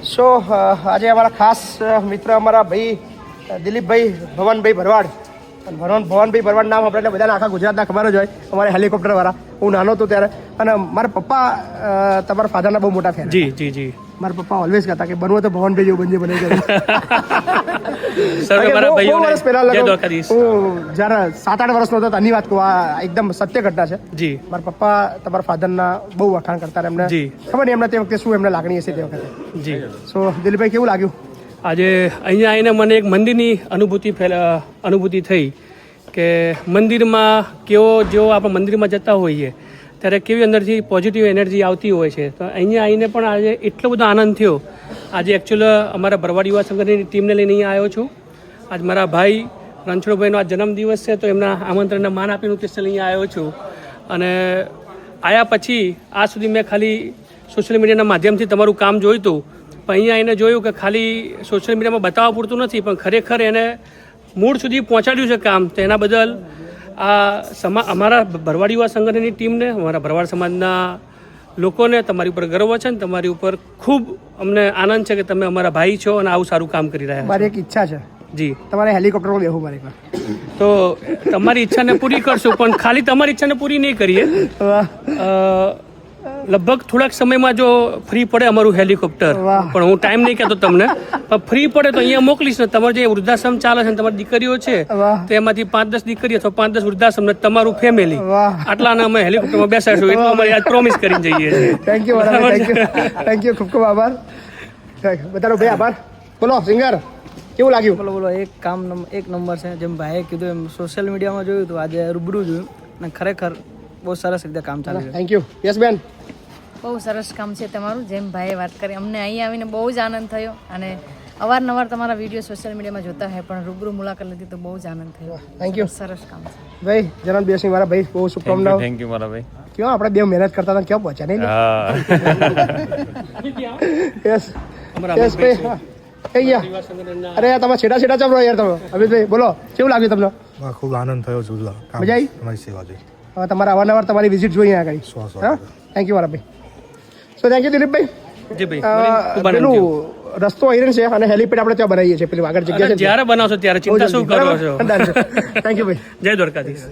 સો આજે અમારા ખાસ મિત્ર અમારા ભાઈ દિલીપભાઈ ભવનભાઈ ભરવાડ અને ભવનભાઈ ભરવાડ નામ આપણે બધાને આખા ગુજરાતના ખબર જ હોય. અમારે હેલિકોપ્ટરવાળા હું નાનો હતો ત્યારે. અને મારા પપ્પા તમારા ફાધરના બહુ મોટા ફેન. જી જી જી. મારા પપ્પા ઓલવેઝ કહેતા કે બનવું તો ભવનભાઈ જેવું બની બની જાય. વર્ષ પહેલા હું જ્યારે 7-8 વર્ષનો હતો તેની વાત કહું. આ એકદમ સત્ય ઘટના છે. જી. મારા પપ્પા તમારા ફાધરના બહુ વખાણ કરતા. એમને ખબર નહીં એમને તે વખતે શું એમને લાગણી હશે તે વખતે. જી. સો દિલીપભાઈ કેવું લાગ્યું? આજે અહીંયા આવીને મને એક મંદિરની અનુભૂતિ થઈ કે મંદિરમાં જેવો આપણે મંદિરમાં જતા હોઈએ ત્યારે કેવી અંદરથી પોઝિટિવ એનર્જી આવતી હોય છે. તો અહીંયા આવીને પણ આજે એટલો બધો આનંદ થયો. આજે એકચ્યુઅલ અમારા ભરવાડ યુવા સંઘની ટીમને લઈને અહીંયા આવ્યો છું. આજ મારા ભાઈ રણછોડભાઈનો આ જન્મદિવસ છે તો એમના આમંત્રણને માન આપીને સ્પેશિયલ અહીંયા આવ્યો છું. અને આવ્યા પછી આજ સુધી મેં ખાલી સોશિયલ મીડિયાના માધ્યમથી તમારું કામ જોયું હતું. પણ અહીંયા આવીને જોયું કે ખાલી સોશિયલ મીડિયામાં બતાવવા પૂરતું નથી પણ ખરેખર એને મૂળ સુધી પહોંચાડ્યું છે કામ. તો એના બદલ અમારા ભરવાડ યુવા સંગઠનની ટીમને, અમારા ભરવાડ સમાજના લોકોને તમારી ઉપર ગર્વ છે ને તમારી ઉપર ખૂબ અમને આનંદ છે કે તમે અમારા ભાઈ છો અને આવું સારું કામ કરી રહ્યા છો. મારી એક ઈચ્છા છે. જી. તમારે હેલિકોપ્ટરમાં બેહવું મારી પર. તો તમારી ઈચ્છાને પૂરી કરશું પણ ખાલી તમારી ઈચ્છાને પૂરી નહીં કરીએ. લગભગ થોડાક સમયમાં જો ફ્રી પડે અમારું હેલિકોપ્ટર, પણ હું ટાઈમ નહીં કહેતો તમને, પણ ફ્રી પડે તો અહીંયા મોકલીશ ને. તમારે જે વૃદ્ધાશ્રમ ચાલે છે તમારી દીકરીઓ છે તો એમાંથી 5-10 દીકરીઓ અથવા 5-10 વૃદ્ધાશ્રમ ને તમારું ફેમિલી આટલાને અમે હેલિકોપ્ટરમાં બેસાડશું એટલું અમારે આજ પ્રોમિસ કરીને જઈએ છીએ. થેન્ક યુ ખૂબ ખૂબ આભાર. બધાનો ભાઈ આભાર. બોલો સિંગર કેવું લાગ્યું? બોલો એક નંબર છે. જેમ ભાઈએ કીધું એમ સોશિયલ મીડિયામાં જોયું હતું, આજે રૂબરૂ જોયું અને ખરેખર બહુ સરસ રીતે કામ ચાલે છે. Thank you. યસ બેન. બહુ સરસ કામ છે તમારું. જેમ ભાઈએ વાત કરી અમને અહીં આવીને બહુ જ આનંદ થયો. અને અવારનવાર તમારા વિડીયો સોશિયલ મીડિયામાં જોતા હોય પણ રૂબરૂ મુલાકાત લીધી તો બહુ જ આનંદ થયો. Thank you. સરસ કામ છે ભાઈ. જન્મદિવસની મારા ભાઈ બહુ શુભકામનાઓ. થેન્ક યુ મારા ભાઈ. ક્યાં આપણે બે મહેનત કરતા હતા ક્યાં પહોંચ્યા નહીં? યસ યસ ભાઈ. અરે તમે છેટા ચમ રહો યાર તમે. અમિતભાઈ બોલો કેવું લાગ્યું તમને? ખૂબ આનંદ થયો. મજા આવી? તમારી સેવા જોઈ. હવે તમારા અવારનવાર તમારી વિઝિટ જોઈએ આગળ. હા થેન્ક યુ મારા ભાઈ. સો થેન્ક યુ દિલીપભાઈ. જી ભાઈ. પેલું રસ્તો અહીં છે અને હેલિપેડ આપણે ત્યાં બનાવીએ છીએ પેલી આગળ જગ્યા છે. જ્યારે બનાવશો ત્યારે ચિંતા શું કરો છો? થેન્ક યુ ભાઈ. જય દ્વારકાધીશ.